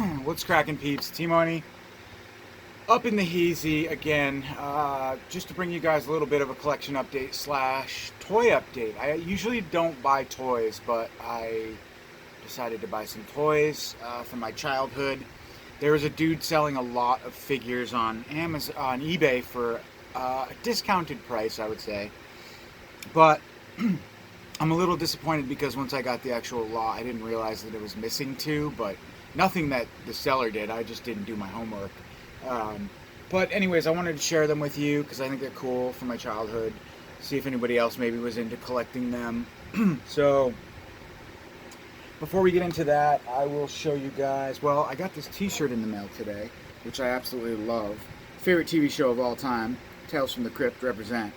What's cracking, peeps? T-Money up in the heezy again, just to bring you guys a little bit of a collection update slash toy update. I usually don't buy toys, but I decided to buy some toys from my childhood. There was a dude selling a lot of figures on Amazon, on eBay for a discounted price, I would say. But I'm a little disappointed because once I got the actual lot, I didn't realize that it was missing two, but nothing that the seller did. I just didn't do my homework. But anyways, I wanted to share them with you because I think they're cool from my childhood. See if anybody else maybe was into collecting them. So before we get into that, I will show you guys. Well, I got this T-shirt in the mail today, which I absolutely love. Favorite TV show of all time, Tales from the Crypt represent.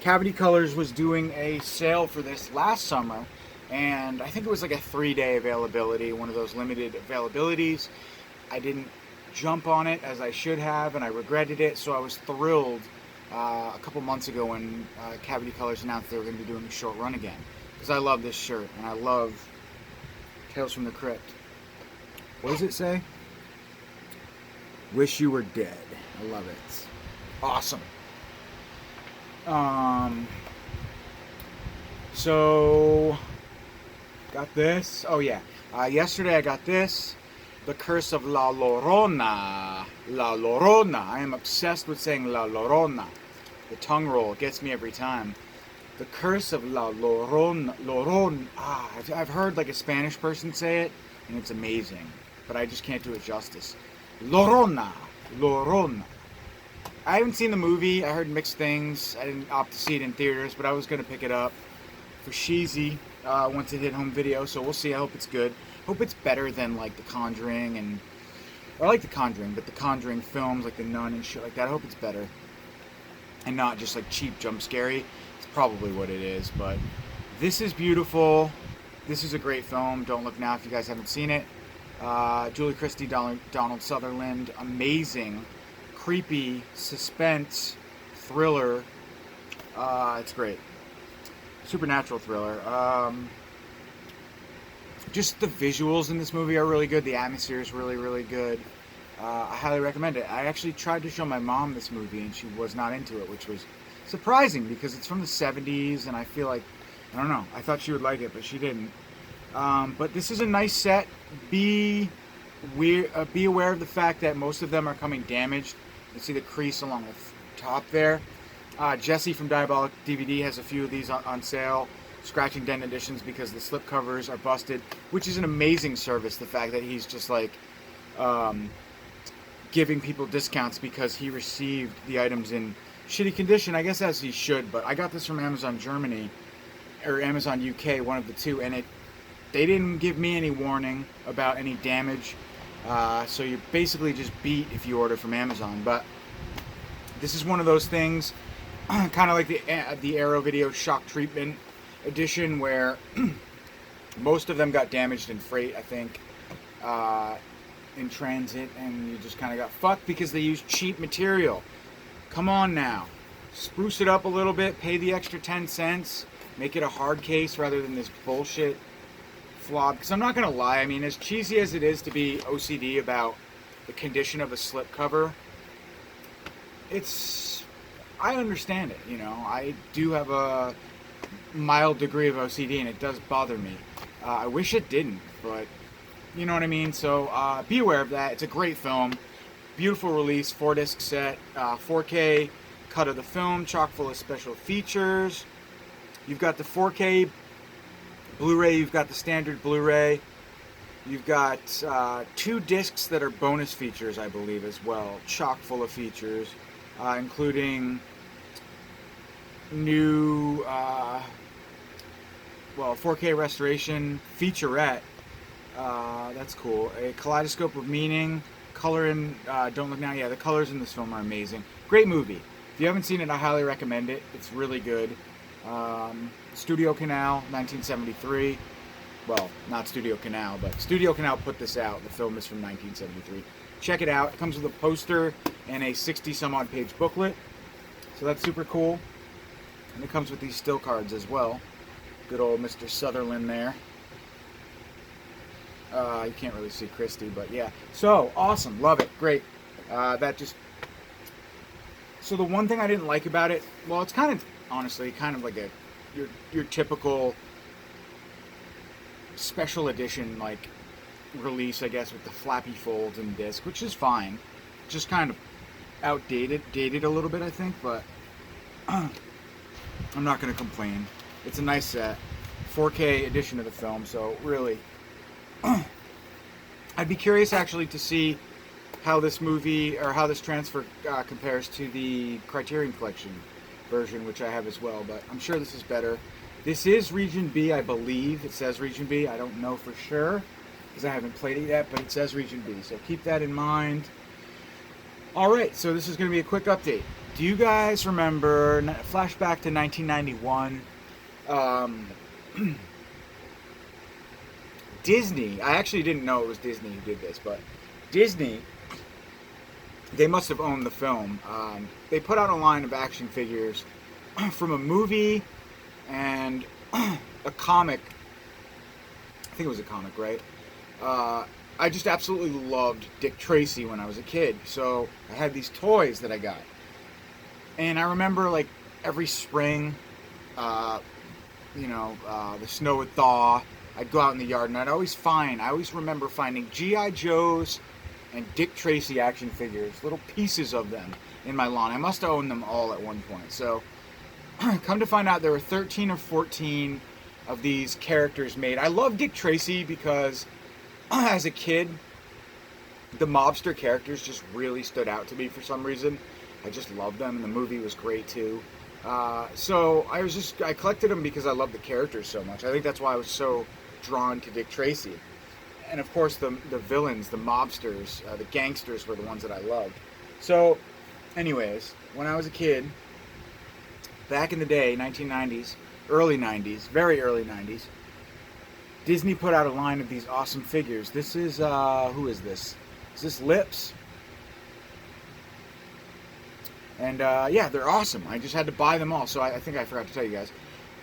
Cavity Colors was doing a sale for this last summer, and I think it was like a 3-day availability, one of those limited availabilities. I didn't jump on it as I should have, and I regretted it, so I was thrilled a couple months ago when Cavity Colors announced they were going to be doing a short run again, because I love this shirt, and I love Tales from the Crypt. What does it say? Wish you were dead. I love it. Awesome. So got this. Oh yeah. Yesterday I got this. The Curse of La Llorona. La Llorona. I am obsessed with saying La Llorona. The tongue roll gets me every time. The Curse of La Llorona. I've heard like a Spanish person say it, and it's amazing. But I just can't do it justice. Llorona. Llorona. I haven't seen the movie. I heard mixed things. I didn't opt to see it in theaters, but I was going to pick it up for Sheezy once it hit home video, so we'll see. I hope it's good. Hope it's better than like The Conjuring and... I like The Conjuring, but The Conjuring films like The Nun and shit like that, I hope it's better. And not just like cheap jump scary. It's probably what it is, but this is beautiful. This is a great film. Don't Look Now if you guys haven't seen it. Julie Christie, Donald Sutherland. Amazing. Creepy, suspense, thriller. It's great. Supernatural thriller. Just the visuals in this movie are really good. The atmosphere is really, really good. I highly recommend it. I actually tried to show my mom this movie and she was not into it, which was surprising because it's from the 70s and I feel like, I don't know, I thought she would like it, but she didn't. But this is a nice set. Be aware of the fact that most of them are coming damaged. You see the crease along the top there. Jesse from Diabolic DVD has a few of these on sale. Scratch and dent editions because the slip covers are busted, which is an amazing service. The fact that he's just like giving people discounts because he received the items in shitty condition. I guess as he should, but I got this from Amazon Germany or Amazon UK, one of the two, and they didn't give me any warning about any damage. So you're basically just beat if you order from Amazon. But this is one of those things, kind of like the Arrow Video Shock Treatment edition, where most of them got damaged in freight, I think, in transit, and you just kind of got fucked because they used cheap material. Come on now. Spruce it up a little bit, pay the extra 10 cents, make it a hard case rather than this bullshit flawed, because I'm not going to lie, I mean, as cheesy as it is to be OCD about the condition of a slip cover, I understand it, you know. I do have a mild degree of OCD and it does bother me. I wish it didn't, but you know what I mean. So be aware of that. It's a great film, beautiful release, 4-disc set, 4K cut of the film, chock full of special features. You've got the 4K Blu-ray, you've got the standard Blu-ray, you've got 2 discs that are bonus features, I believe, as well, chock full of features, including new 4K restoration featurette. That's cool. A kaleidoscope of meaning, color in Don't Look Now. Yeah, the colors in this film are amazing. Great movie. If you haven't seen it, I highly recommend it. It's really good. Studio Canal, 1973. Well, not Studio Canal, but Studio Canal put this out. The film is from 1973. Check it out. It comes with a poster and a 60-some-odd page booklet. So that's super cool. And it comes with these still cards as well. Good old Mr. Sutherland there. You can't really see Christy, but yeah. So awesome, love it, great. That just so the one thing I didn't like about it, well, it's kind of honestly kind of like your typical special edition like release, I guess, with the flappy folds and disc, which is fine. Just kind of dated a little bit, I think, but I'm not going to complain. It's a nice set, 4K edition of the film, so really, I'd be curious actually to see how this movie or how this transfer compares to the Criterion Collection version, which I have as well, but I'm sure this is better. This is Region B, I believe. It says Region B. I don't know for sure because I haven't played it yet, but it says Region B, so keep that in mind. Alright, so this is going to be a quick update. Do you guys remember, flashback to 1991, Disney, I actually didn't know it was Disney who did this, but Disney, they must have owned the film. They put out a line of action figures from a movie and a comic. I think it was a comic, right? I just absolutely loved Dick Tracy when I was a kid. So I had these toys that I got. And I remember like every spring, the snow would thaw. I'd go out in the yard and I always remember finding G.I. Joes and Dick Tracy action figures, little pieces of them in my lawn. I must have owned them all at one point. So come to find out there were 13 or 14 of these characters made. I love Dick Tracy because as a kid, the mobster characters just really stood out to me for some reason. I just loved them, and the movie was great too. So I collected them because I loved the characters so much. I think that's why I was so drawn to Dick Tracy. And of course the villains, the mobsters, the gangsters were the ones that I loved. So anyways, when I was a kid, back in the day, 1990s, early 90s, very early 90s, Disney put out a line of these awesome figures. This is, who is this? Is this Lips? And yeah, they're awesome. I just had to buy them all, so I think I forgot to tell you guys.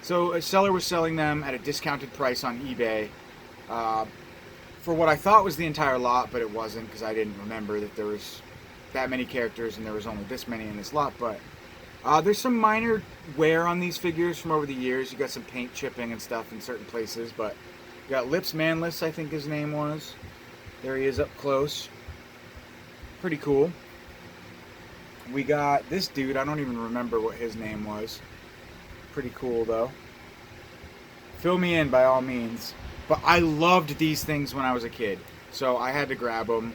So a seller was selling them at a discounted price on eBay for what I thought was the entire lot, but it wasn't because I didn't remember that there was that many characters and there was only this many in this lot. But there's some minor wear on these figures from over the years. You got some paint chipping and stuff in certain places, but you got Lips Manless, I think his name was. There he is up close. Pretty cool. We got this dude, I don't even remember what his name was. Pretty cool though. Fill me in by all means. But I loved these things when I was a kid, so I had to grab them.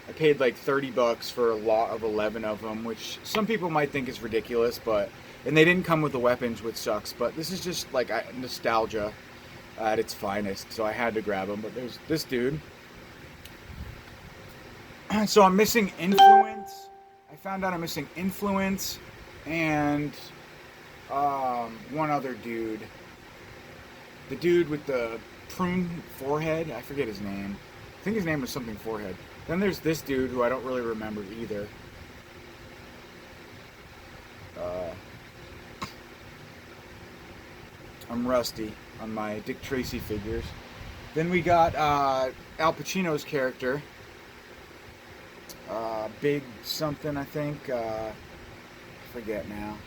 I paid like $30 for a lot of 11 of them, which some people might think is ridiculous, and they didn't come with the weapons, which sucks, but this is just like nostalgia at its finest, so I had to grab them. But there's this dude. So I'm missing Influence. I found out I'm missing Influence and one other dude. The dude with the prune forehead. I forget his name. I think his name was something Forehead. Then there's this dude who I don't really remember either. I'm rusty on my Dick Tracy figures. Then we got Al Pacino's character. Big something, I think. Forget now.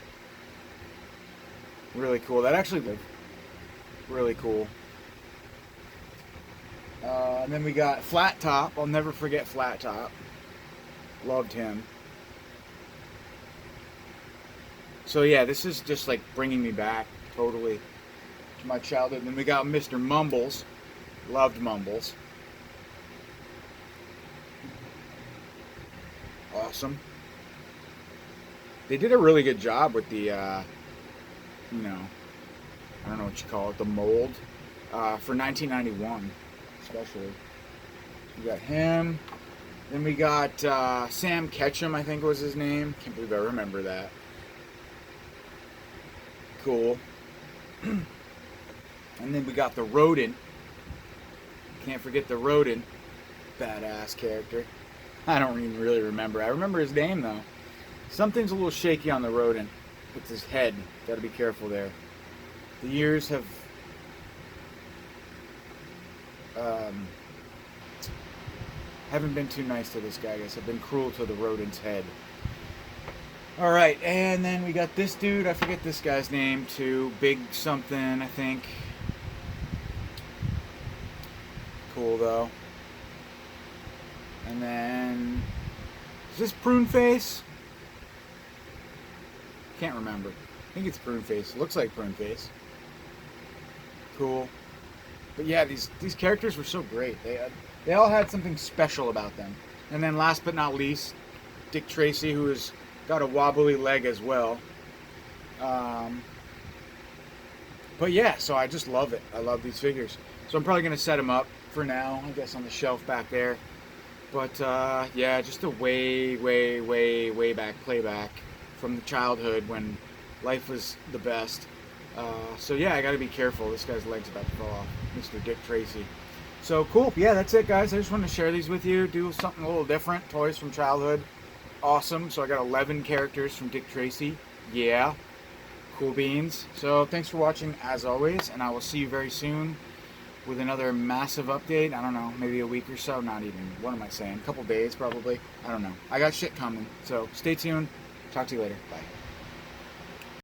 Really cool. That actually looked really cool. And then we got Flat Top. I'll never forget Flat Top. Loved him. So yeah, this is just like bringing me back totally to my childhood. And then we got Mr. Mumbles. Loved Mumbles. Awesome. They did a really good job with the, I don't know what you call it, the mold, for 1991, especially. We got him. Then we got Sam Ketchum, I think was his name. Can't believe I remember that. Cool. And then we got the Rodent. Can't forget the Rodent. Badass character. I don't even really remember. I remember his name, though. Something's a little shaky on the Rodent. It's his head. Gotta be careful there. The years have Haven't been too nice to this guy, I guess. I've been cruel to the rodent's head. Alright, and then we got this dude. I forget this guy's name too. Big something, I think. Cool, though. And then... Is this Prune Face? Can't remember. I think it's Prune Face. Looks like Prune Face. Cool. But yeah, these characters were so great. They all had something special about them. And then last but not least, Dick Tracy, who has got a wobbly leg as well. But yeah, so I just love it. I love these figures. So I'm probably going to set them up for now, I guess on the shelf back there. But yeah, just a way back playback from the childhood when life was the best. So yeah, I got to be careful. This guy's leg's about to fall off. Mr. Dick Tracy. So cool. Yeah, that's it, guys. I just wanted to share these with you. Do something a little different. Toys from childhood. Awesome. So I got 11 characters from Dick Tracy. Yeah. Cool beans. So thanks for watching as always, and I will see you very soon with another massive update. I don't know, maybe a week or so. Not even. What am I saying? A couple days probably. I don't know. I got shit coming. So stay tuned. Talk to you later. Bye.